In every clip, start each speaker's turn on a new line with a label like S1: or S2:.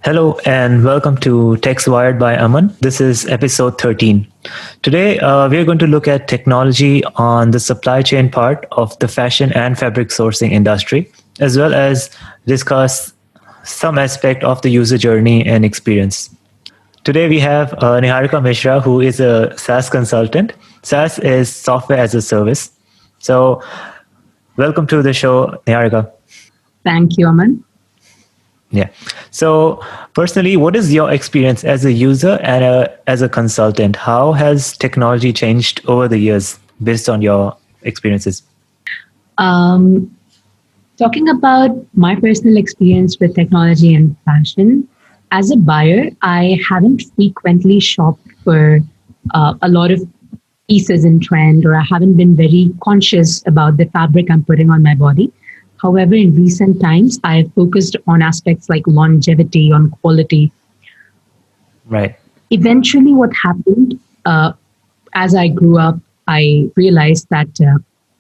S1: Hello and welcome to TextWired by Aman. This is episode 13. Today, we are going to look at technology on the supply chain part of the fashion and fabric sourcing industry, as well as discuss some aspect of the user journey and experience. Today, we have Niharika Mishra, who is a SaaS consultant. SaaS is software as a service. So, welcome to the show, Niharika.
S2: Thank you, Aman.
S1: Yeah. So personally, what is your experience as a user and as a consultant? How has technology changed over the years based on your experiences?
S2: Um, Talking about my personal experience with technology and fashion, as a buyer, I haven't frequently shopped for a lot of pieces in trend, or I haven't been very conscious about the fabric I'm putting on my body. However, in recent times, I have focused on aspects like longevity, on quality.
S1: Right.
S2: Eventually, what happened as I grew up, I realized that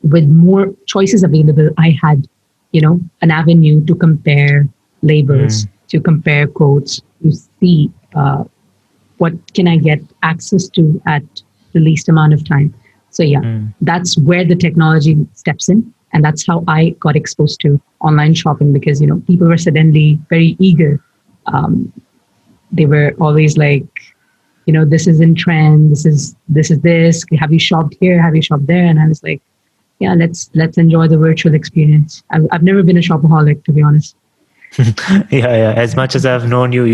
S2: with more choices available, I had, an avenue to compare labels, to compare quotes, to see what can I get access to at the least amount of time. So yeah, that's where the technology steps in. And that's how I got exposed to online shopping because, people were suddenly very eager. They were always like, this is in trend. This. Have you shopped here? Have you shopped there? And I was like, yeah, let's enjoy the virtual experience. I've never been a shopaholic, to be honest.
S1: Yeah. As much as I've known you,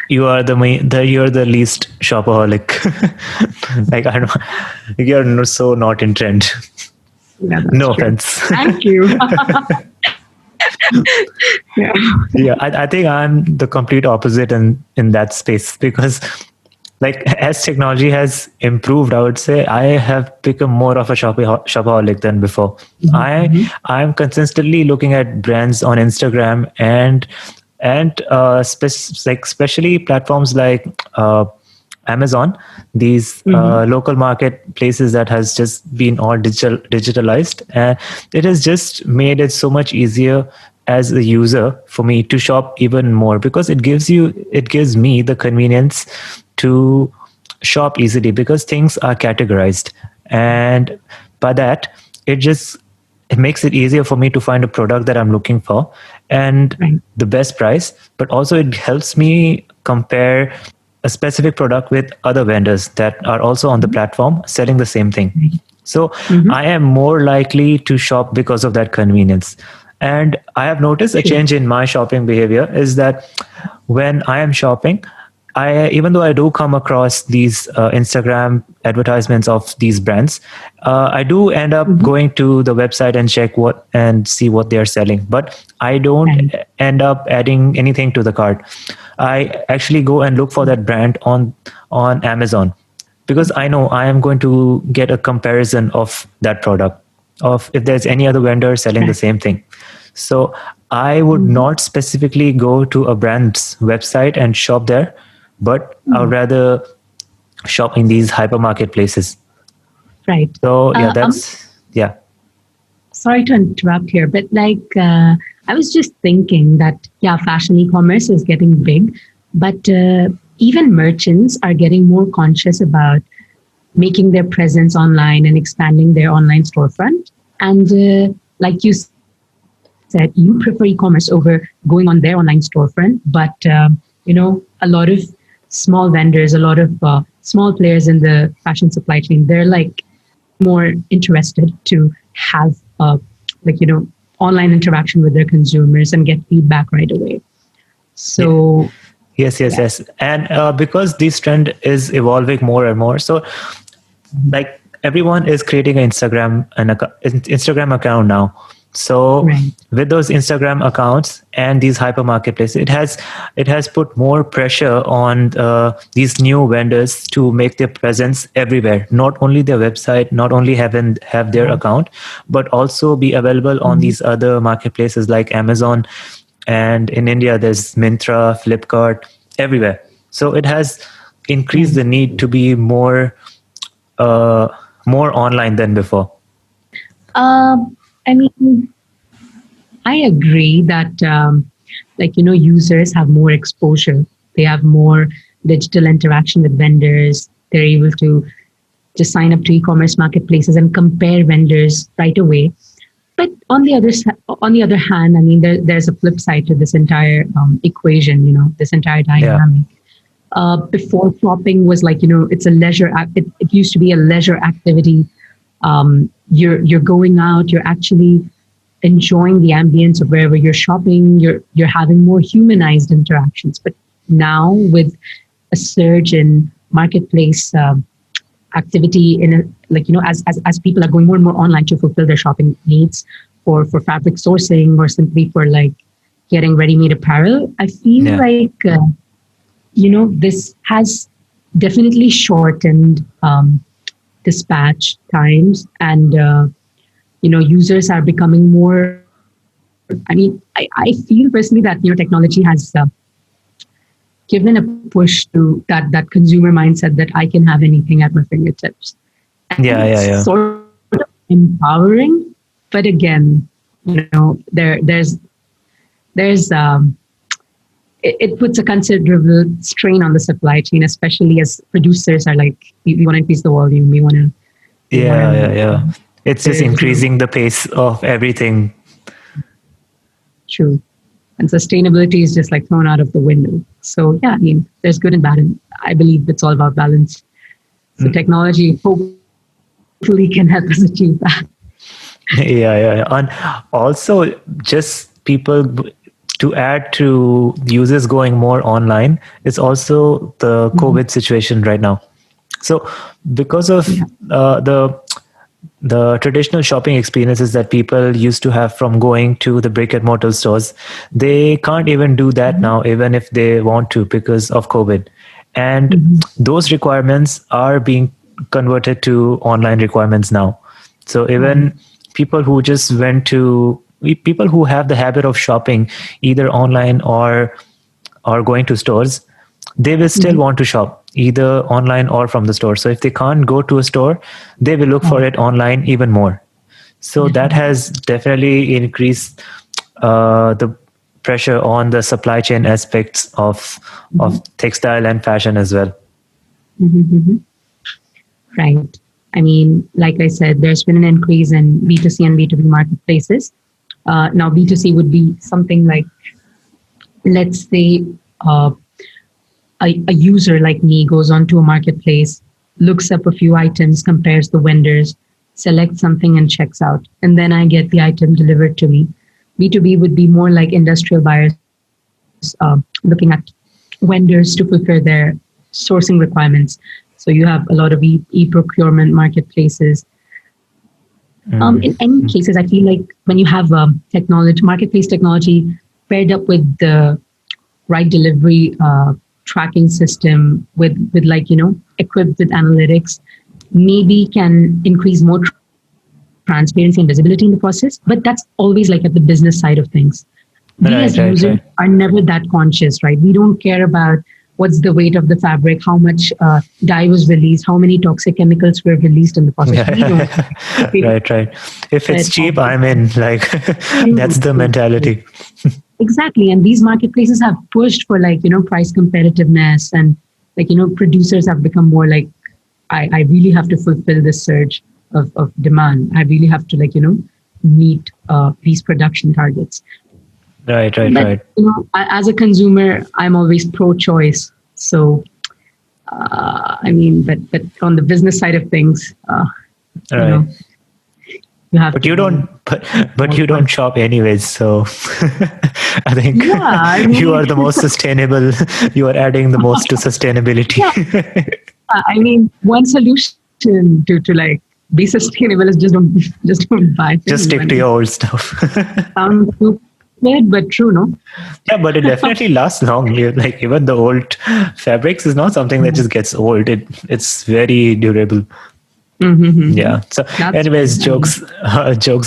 S1: you are you're the least shopaholic. Like I don't, you're so not in trend.
S2: Yeah, that's
S1: No
S2: true.
S1: offense.
S2: Thank you. Yeah.
S1: Yeah, I think I'm the complete opposite in that space because like as technology has improved, I would say I have become more of a shopaholic than before. I'm consistently looking at brands on Instagram and like especially platforms like Amazon, these local marketplaces that has just been all digitalized, and it has just made it so much easier as a user for me to shop even more because it gives me the convenience to shop easily because things are categorized, and by that it makes it easier for me to find a product that I'm looking for and
S2: Right.
S1: the best price, but also it helps me compare a specific product with other vendors that are also on the platform selling the same thing. So I am more likely to shop because of that convenience. And I have noticed a
S2: True.
S1: change in my shopping behavior is that when I am shopping, even though I do come across these Instagram advertisements of these brands, I do end up going to the website and check what and see what they are selling. But I don't
S2: Right.
S1: end up adding anything to the cart. I actually go and look for that brand on Amazon because I know I am going to get a comparison of that product of if there's any other vendor selling the
S2: Right.
S1: same thing. So I would not specifically go to a brand's website and shop there, but I would rather shop in these hypermarket places.
S2: Right.
S1: So yeah,
S2: Um,
S1: yeah.
S2: Sorry to interrupt here, but I was just thinking that, yeah, fashion e-commerce is getting big, but even merchants are getting more conscious about making their presence online and expanding their online storefront. And like you said, you prefer e-commerce over going on their online storefront, but a lot of small vendors, a lot of small players in the fashion supply chain, they're like more interested to have online interaction with their consumers and get feedback right away.
S1: Yeah.
S2: So yeah.
S1: Yes. And because this trend is evolving more and more, so like everyone is creating an Instagram account now. So
S2: Right.
S1: with those Instagram accounts and these hyper marketplaces, it has put more pressure on these new vendors to make their presence everywhere. Not only their website, not only have their account, but also be available on these other marketplaces like Amazon, and in India there's Myntra, Flipkart, everywhere. So it has increased
S2: Right.
S1: the need to be uh, more online than before.
S2: I mean, I agree that like, users have more exposure. They have more digital interaction with vendors. They're able to just sign up to e-commerce marketplaces and compare vendors right away. But on the other hand, I mean, there's a flip side to this entire equation. This entire
S1: Yeah.
S2: dynamic. Before, shopping was like, it's a leisure. It used to be a leisure activity. You're going out. You're actually enjoying the ambience of wherever you're shopping. You're having more humanized interactions. But now, with a surge in marketplace activity, as people are going more and more online to fulfill their shopping needs for fabric sourcing, or simply for like getting ready-made apparel, I feel
S1: Yeah.
S2: like this has definitely shortened dispatch times, and users are becoming more. I mean, I feel personally that technology has given a push to that consumer mindset that I can have anything at my fingertips, and
S1: Yeah. Yeah.
S2: it's
S1: Yeah.
S2: sort of empowering. But again, there's it puts a considerable strain on the supply chain, especially as producers are like, we want to increase the volume, we want to,
S1: Yeah. Yeah. Yeah. It's just
S2: there's
S1: increasing the pace of everything.
S2: true, and sustainability is just like thrown out of the window. So yeah, I mean, there's good and bad, and I believe it's all about balance. So technology hopefully can help us achieve that.
S1: Yeah, yeah, yeah. And also, just people to add to users going more online, it's also the COVID situation right now. So, because of
S2: Yeah.
S1: the traditional shopping experiences that people used to have from going to the brick and mortar stores, they can't even do that now, even if they want to, because of COVID. And those requirements are being converted to online requirements now. So even people who just went to people who have the habit of shopping either online or going to stores, they will still want to shop either online or from the store. So if they can't go to a store, they will look for it online even more. So that has definitely increased the pressure on the supply chain aspects of textile and fashion as well.
S2: Right. I mean, like I said, there's been an increase in B2C and B2B marketplaces. Now, B2C would be something like, let's say, a user like me goes onto a marketplace, looks up a few items, compares the vendors, selects something and checks out, and then I get the item delivered to me. B2B would be more like industrial buyers looking at vendors to fulfill their sourcing requirements. So you have a lot of e-procurement marketplaces. In any cases, I feel like when you have technology, marketplace technology paired up with the right delivery tracking system, with like, equipped with analytics, maybe can increase more transparency and visibility in the process. But that's always like at the business side of things. We as users are never that conscious, right? We don't care about what's the weight of the fabric, how much dye was released, how many toxic chemicals were released in the process. We don't.
S1: Right. If it's cheap, I'm in. Like, that's the mentality.
S2: Exactly. And these marketplaces have pushed for like, price competitiveness, and like, producers have become more like, I really have to fulfill this surge of demand. I really have to like, meet these production targets.
S1: Right.
S2: But, as a consumer, I'm always pro-choice. So, I mean, but on the business side of things,
S1: right.
S2: You have.
S1: But you don't. But you don't shop anyways. So, I think you are the most sustainable. You are adding the most to sustainability.
S2: I mean, one solution to like be sustainable is just don't buy things.
S1: Just stick to your old stuff.
S2: Sounds stupid, but true, no?
S1: Yeah, but it definitely lasts long. Like even the old fabrics is not something that just gets old. It's very durable. Yeah. So, anyways, jokes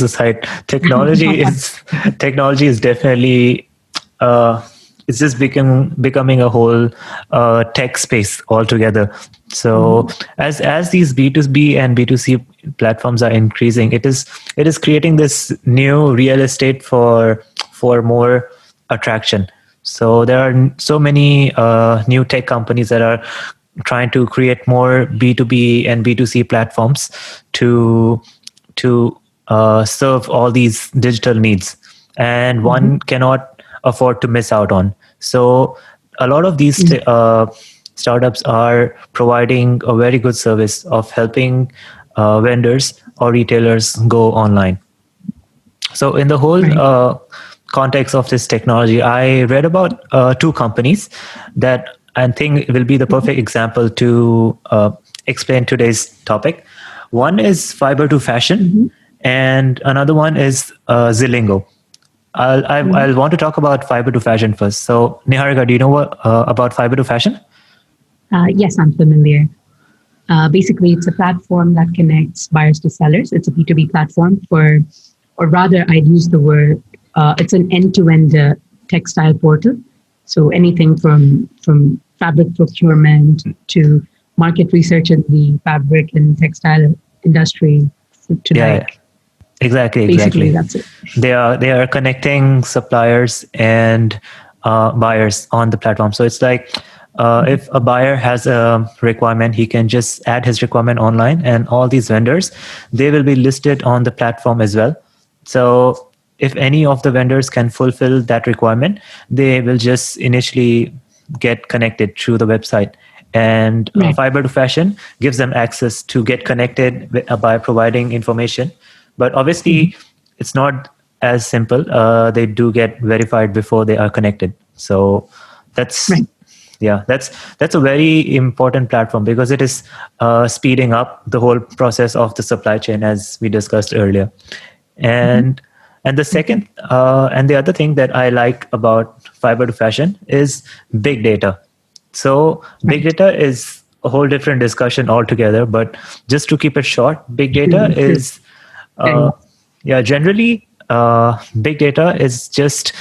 S1: aside, technology is definitely it's just becoming a whole tech space altogether. So as these B2B and B2C platforms are increasing, it is creating this new real estate for more attraction. So there are so many new tech companies that are trying to create more B2B and B2C platforms to serve all these digital needs, and one cannot afford to miss out on. So a lot of these startups are providing a very good service of helping vendors or retailers go online. So in the whole
S2: Right.
S1: context of this technology, I read about two companies that I think will be the perfect example to explain today's topic. One is Fiber to Fashion, and another one is Zilingo. I'll want to talk about Fiber to Fashion first. So Niharika, do you know what about Fiber to Fashion?
S2: Yes, I'm familiar. Basically, it's a platform that connects buyers to sellers. It's a B2B platform for, or rather, I'd use the word, it's an end-to-end textile portal. So anything from fabric procurement to market research in the fabric and textile industry to
S1: Yeah,
S2: like, basically
S1: exactly.
S2: that's it.
S1: They are connecting suppliers and buyers on the platform. So it's like if a buyer has a requirement, he can just add his requirement online, and all these vendors, they will be listed on the platform as well. So if any of the vendors can fulfill that requirement, they will just initially get connected through the website. And
S2: Right.
S1: Fiber to Fashion gives them access to get connected by providing information. But obviously, it's not as simple. They do get verified before they are connected. So that's,
S2: Right.
S1: yeah, that's a very important platform because it is speeding up the whole process of the supply chain, as we discussed earlier. And and the second and the other thing that I like about Fiber to Fashion is big data. So big
S2: Right.
S1: data is a whole different discussion altogether. But just to keep it short, big data
S2: True. True.
S1: is uh,
S2: Right.
S1: yeah, generally, big data is just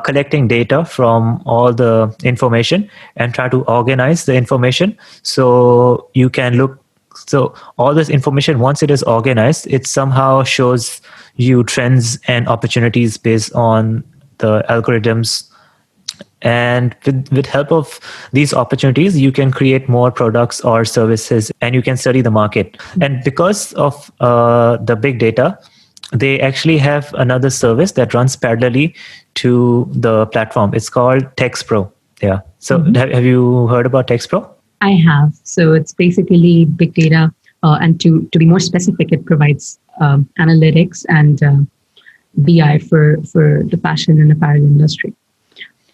S1: collecting data from all the information and try to organize the information so you can look. So all this information, once it is organized, it somehow shows you trends and opportunities based on the algorithms, and with help of these opportunities you can create more products or services, and you can study the market. And because of the big data, they actually have another service that runs parallelly to the platform. It's called TextPro. Yeah, so have you heard about TextPro?
S2: I have. So it's basically big data, and to be more specific, it provides analytics and BI for the fashion and apparel industry,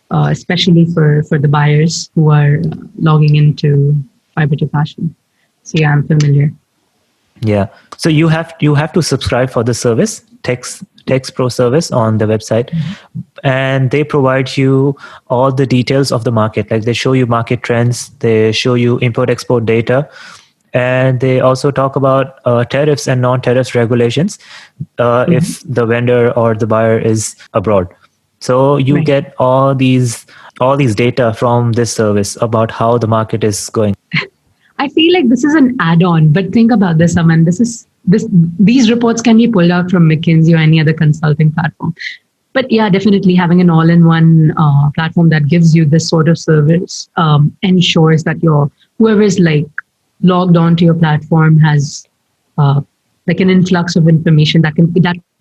S2: especially for the buyers who are logging into Fiber to Fashion. So yeah, I'm familiar.
S1: Yeah. So you have to subscribe for the service, Text Pro service on the website, and they provide you all the details of the market. Like they show you market trends, they show you import export data, and they also talk about tariffs and non-tariffs regulations if the vendor or the buyer is abroad. So you
S2: Right.
S1: get all these data from this service about how the market is going.
S2: I feel like this is an add-on, but think about this, Aman. These reports can be pulled out from McKinsey or any other consulting platform. But yeah, definitely having an all-in-one platform that gives you this sort of service ensures that whoever is like logged onto your platform has like an influx of information that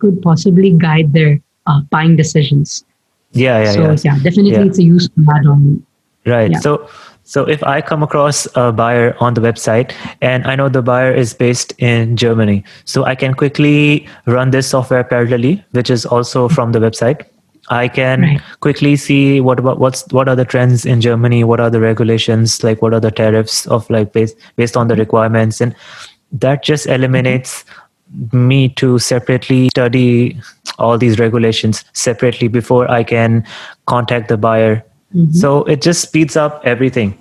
S2: could possibly guide their buying decisions.
S1: Yeah, yeah,
S2: So
S1: yeah,
S2: yeah, definitely
S1: yeah.
S2: it's a useful add-on.
S1: Right.
S2: Yeah.
S1: So if I come across a buyer on the website and I know the buyer is based in Germany, so I can quickly run this software parallelly, which is also from the website. I can
S2: Right.
S1: quickly see what are the trends in Germany, what are the regulations, like what are the tariffs of like based on the requirements, and that just eliminates me to separately study all these regulations separately before I can contact the buyer. So it just speeds up everything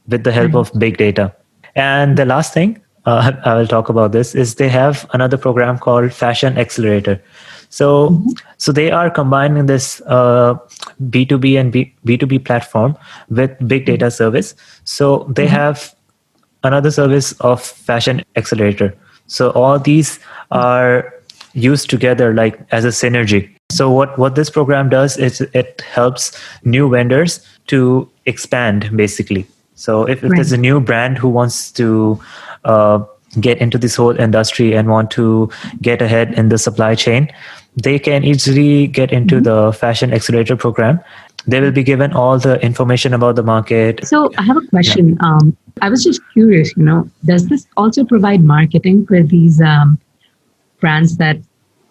S1: with the help
S2: Right.
S1: of big data. And the last thing I will talk about this is they have another program called Fashion Accelerator. So so they are combining this B2B and B2B platform with big data service. So they have another service of Fashion Accelerator. So all these are used together like as a synergy. So what this program does is it helps new vendors to expand basically. So if
S2: Right.
S1: there's a new brand who wants to uh, get into this whole industry and want to get ahead in the supply chain, they can easily get into
S2: Mhm.
S1: the Fashion Accelerator program. They will be given all the information about the market.
S2: So I have a
S1: Yeah.
S2: question. I was just curious, does this also provide marketing for these brands that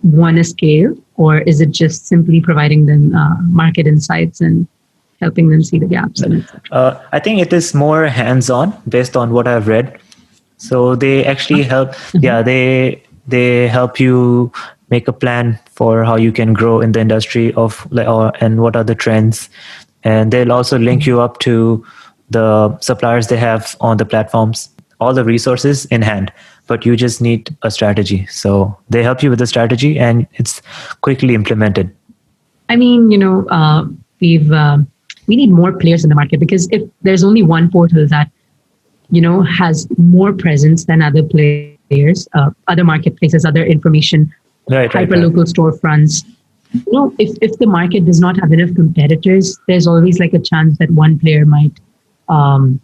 S2: want to scale, or is it just simply providing them market insights and helping them see the gaps and etc.?
S1: I think it is more hands-on based on what I've read. So they actually help.
S2: Mhm.
S1: Yeah, they help you make a plan for how you can grow in the industry of like, and what are the trends, and they'll also link you up to the suppliers they have on the platforms. All the resources in hand, but you just need a strategy. So they help you with the strategy, and it's quickly implemented.
S2: I mean, we need more players in the market, because if there's only one portal that has more presence than other players, other marketplaces, other information,
S1: Right, right, right.
S2: hyperlocal storefronts. If the market does not have enough competitors, there's always like a chance that one player might um,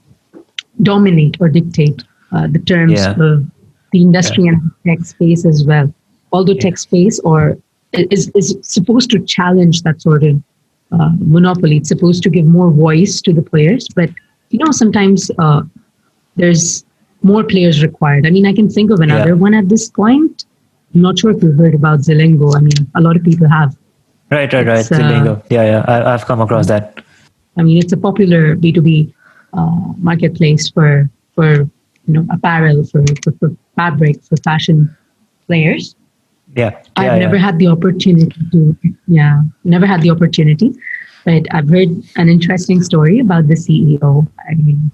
S2: dominate or dictate the terms
S1: Yeah,
S2: of the
S1: yeah,
S2: industry and tech space as well. Although
S1: yeah.
S2: tech space or is supposed to challenge that sort of monopoly, it's supposed to give more voice to the players, but sometimes there's more players required. I mean, I can think of
S1: Yeah.
S2: another one at this point. I'm not sure if you've heard about Zilingo. I mean, a lot of people have.
S1: Right, right, right.
S2: It's
S1: Zilingo. Yeah, yeah. I've come across that.
S2: I mean, it's a popular B2B marketplace for apparel, for fabric, for fashion players.
S1: Yeah,
S2: I've
S1: yeah,
S2: never
S1: yeah.
S2: had the opportunity to, yeah, never had the opportunity, but I've heard an interesting story about the CEO. I mean,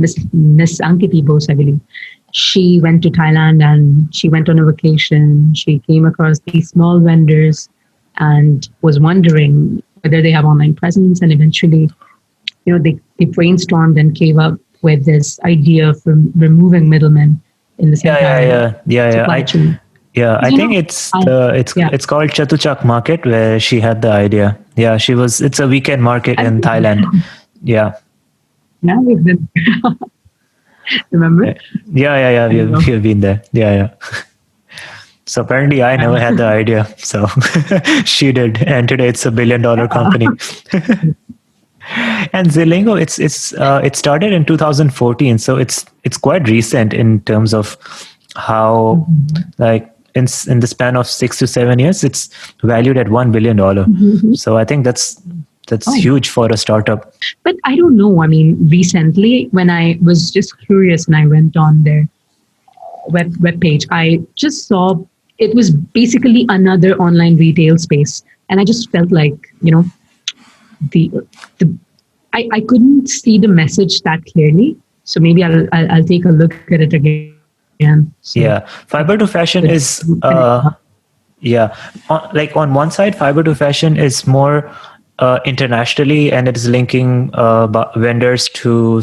S2: Miss Ankiti Bose, I believe. She went to Thailand and she went on a vacation. She came across these small vendors and was wondering whether they have online presence. And eventually, they brainstormed and came up with this idea for removing middlemen in this
S1: Yeah, yeah,
S2: entire
S1: yeah, yeah, yeah.
S2: supply chain.
S1: Yeah, I
S2: Because,
S1: think it's
S2: I,
S1: the it's
S2: yeah,
S1: it's called Chatuchak Market where she had the idea. Yeah, she was. It's a weekend market
S2: I've
S1: in Thailand.
S2: been,
S1: Yeah,
S2: now we've been, remember?
S1: yeah, yeah, yeah. Yeah,
S2: I don't know.
S1: we've been there. Yeah, yeah. So apparently, I never had the idea. So she did, and today it's a $1 billion company. And Zilingo, it started in 2014, so it's quite recent in terms of how, like, in the span of 6 to 7 years, it's valued at $1 billion.
S2: Mhm.
S1: So I think that's
S2: Oh,
S1: huge for a startup.
S2: but I don't know. I mean, recently when I was just curious and I went on their web page, I just saw it was basically another online retail space, and I just felt like the the I couldn't see the message that clearly. So maybe I'll take a look at it again. So
S1: Yeah,
S2: I
S1: fiber to fashion
S2: could
S1: is
S2: connect the dots.
S1: yeah, like on one side, fiber to fashion is more internationally, and it is linking vendors to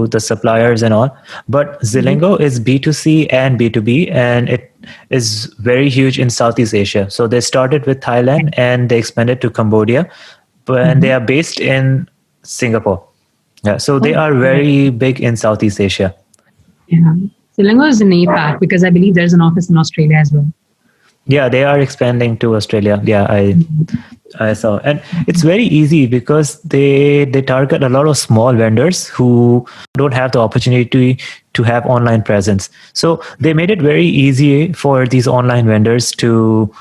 S1: the suppliers and all. But
S2: Mhm.
S1: Zilingo is B2C and B2B, and it is very huge in Southeast Asia. So they started with Thailand
S2: Right.
S1: and they expanded to Cambodia, but and they
S2: Mhm.
S1: are based in Singapore. Yeah, so they
S2: Oh,
S1: are
S2: right.
S1: very big in Southeast Asia.
S2: Yeah. Zilingo is in APAC because I believe there's an office in Australia as well.
S1: Yeah, they are expanding to Australia. Yeah,
S2: Mhm.
S1: I saw, and it's very easy because they target a lot of small vendors who don't have the opportunity to have online presence. So they made it very easy for these online vendors to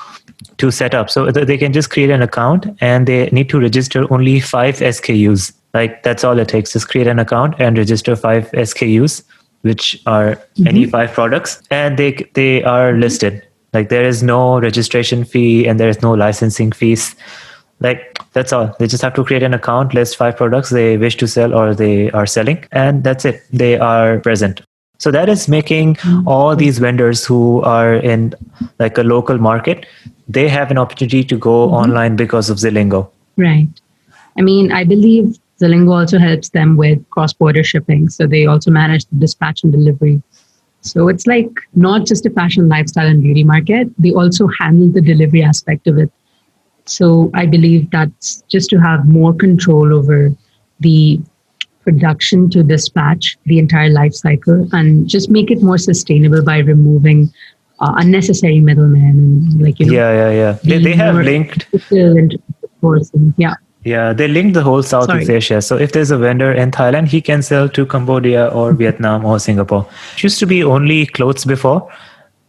S1: set up. So they can just create an account and they need to register only 5 SKUs. Like that's all it takes. Just create an account and register 5 SKUs, which are any
S2: Mhm.
S1: 5 products, and they are listed. Like there is no registration fee and there is no licensing fees. Like that's all. They just have to create an account, list 5 products they wish to sell or they are selling, and that's it. They are present. So that is making all these vendors who are in like a local market, they have an opportunity to go
S2: Mhm.
S1: online because of Zilingo.
S2: Right. I mean, I believe Zilingo also helps them with cross-border shipping. So they also manage the dispatch and delivery. So it's like not just a fashion, lifestyle, and beauty market. They also handle the delivery aspect of it. So I believe that's just to have more control over the production to dispatch, the entire life cycle, and just make it more sustainable by removing unnecessary middlemen and, like,
S1: Yeah. They
S2: be
S1: have
S2: more
S1: linked.
S2: ethical and person. Yeah.
S1: Yeah, they link the whole Southeast
S2: Sorry.
S1: Asia. So if there's a vendor in Thailand, he can sell to Cambodia or Vietnam or Singapore. It used to be only clothes before,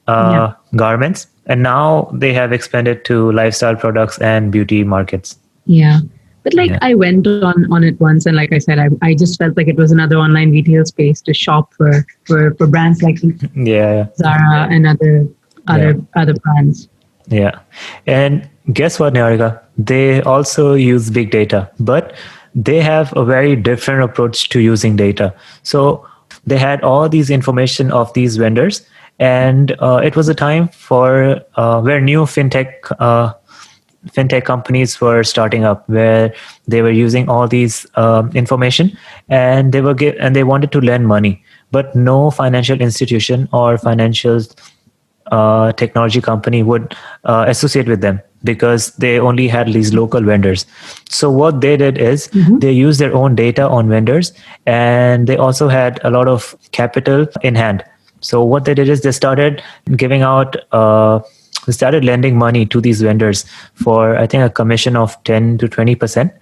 S2: Yeah.
S1: garments, and now they have expanded to lifestyle products and beauty markets.
S2: Yeah. But like
S1: Yeah,
S2: I went on it once, and like I said, I just felt like it was another online retail space to shop for brands like
S1: yeah,
S2: Zara and other
S1: yeah,
S2: other other brands.
S1: yeah. And guess what, Niharika? They also use big data, but they have a very different approach to using data. So they had all these information of these vendors, and it was a time for where new fintech companies were starting up, where they were using all these information, and and they wanted to lend money, but no financial institution or financial technology company would associate with them because they only had these local vendors. So what they did is
S2: Mhm.
S1: they used their own data on vendors, and they also had a lot of capital in hand. So what they did is giving out they started lending money to these vendors for, I think, a commission of 10 to 20%.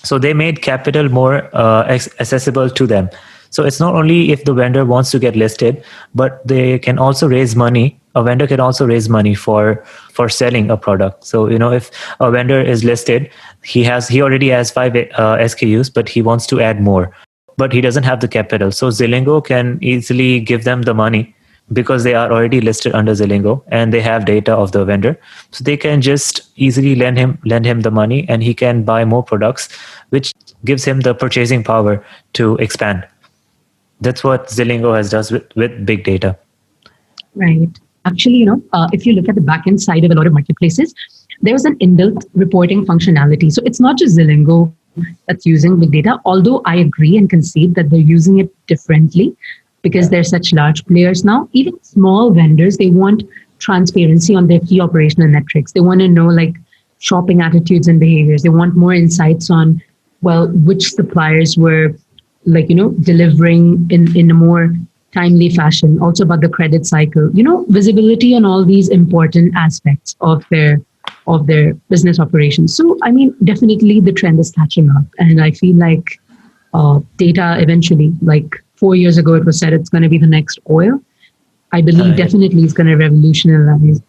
S1: So they made capital more accessible to them. So it's not only if the vendor wants to get listed, but they can also raise money. A vendor can also raise money for selling a product. So if a vendor is listed, he already has 5 SKUs, but he wants to add more, but he doesn't have the capital. So Zilingo can easily give them the money because they are already listed under Zilingo and they have data of the vendor. So they can just easily lend him the money, and he can buy more products, which gives him the purchasing power to expand. That's what Zilingo has does with big data.
S2: Right. Actually, if you look at the backend side of a lot of marketplaces, there's an inbuilt reporting functionality. So it's not just Zilingo that's using big data, although I agree and concede that they're using it differently because they're such large players now. Even small vendors, they want transparency on their key operational metrics. They want to know, like, shopping attitudes and behaviors. They want more insights on, well, which suppliers were, like, delivering in a more timely fashion, also about the credit cycle, visibility on all these important aspects of their business operations. So I mean, definitely the trend is catching up, and I feel like data eventually, like 4 years ago it was said it's going to be the next oil. I believe
S1: Yeah,
S2: definitely it's going to revolutionize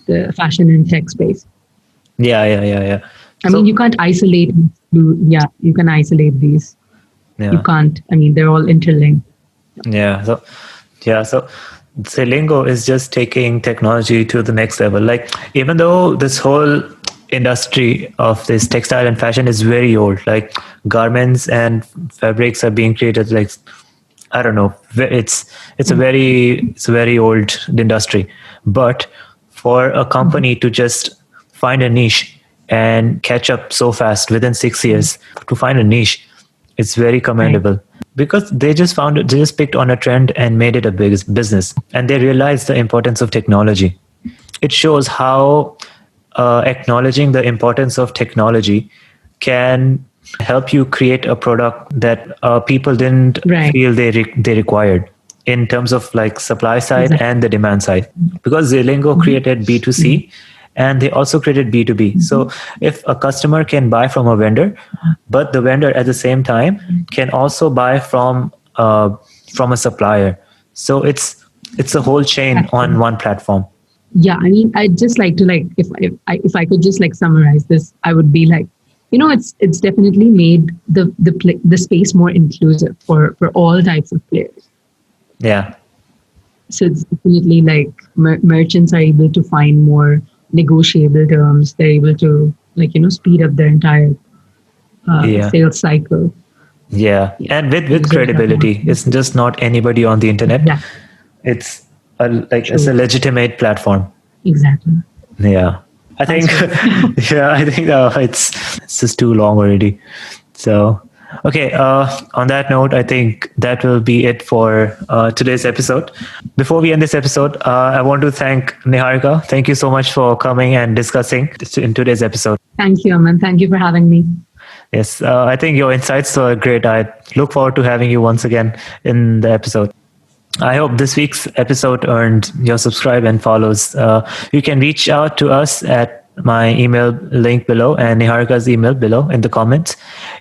S2: the fashion and tech space.
S1: yeah.
S2: I mean,
S1: So
S2: you can't isolate. Yeah, you can isolate these. You
S1: yeah,
S2: can't. I mean, they're all interlinked.
S1: yeah. So Zilingo is just taking technology to the next level. Like, even though this whole industry of this textile and fashion is very old, like garments and fabrics are being created, like, I don't know, it's a very old industry. But for a company to just find a niche and catch up so fast within 6 years to find a niche, it's very
S2: Right.
S1: commendable because they just picked on a trend and made it a big business, and they realized the importance of technology. It shows how acknowledging the importance of technology can help you create a product that people didn't
S2: Right.
S1: feel they required, in terms of like supply side
S2: Exactly.
S1: and the demand side, because Zilingo
S2: Mhm.
S1: created
S2: Mhm.
S1: B2C and they also created B2B. So if a customer can buy from a vendor, but the vendor at the same time can also buy from a supplier, so it's a whole chain on
S2: Exactly.
S1: one platform.
S2: Yeah, I mean, I'd just like to, like, if I could just like summarize this, I would be like, it's definitely made the space more inclusive for all types of players.
S1: Yeah,
S2: So it's definitely like merchants are able to find more negotiable terms. They're able to, like, speed up their entire
S1: yeah.
S2: sales cycle.
S1: Yeah,
S2: Yeah,
S1: and with
S2: users are more
S1: credibility, it's just not anybody on the internet.
S2: exactly
S1: It's it's a
S2: true.
S1: legitimate platform.
S2: Exactly.
S1: Yeah, I
S2: Nice
S1: think
S2: one.
S1: yeah, I think it's just too long already. So Okay, on that note, I think that will be it for today's episode. Before we end this episode, I want to thank Niharika. Thank you so much for coming and discussing in today's episode.
S2: Thank you, Aman. Thank you for having me.
S1: Yes, I think your insights were great. I look forward to having you once again in the episode. I hope this week's episode earned your subscribe and follows. You can reach out to us at my email link below and Niharika's email below in the comments.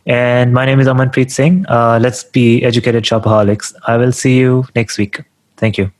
S1: And my name is Aman Preet Singh. Let's be educated shopaholics. I will see you next week. Thank you.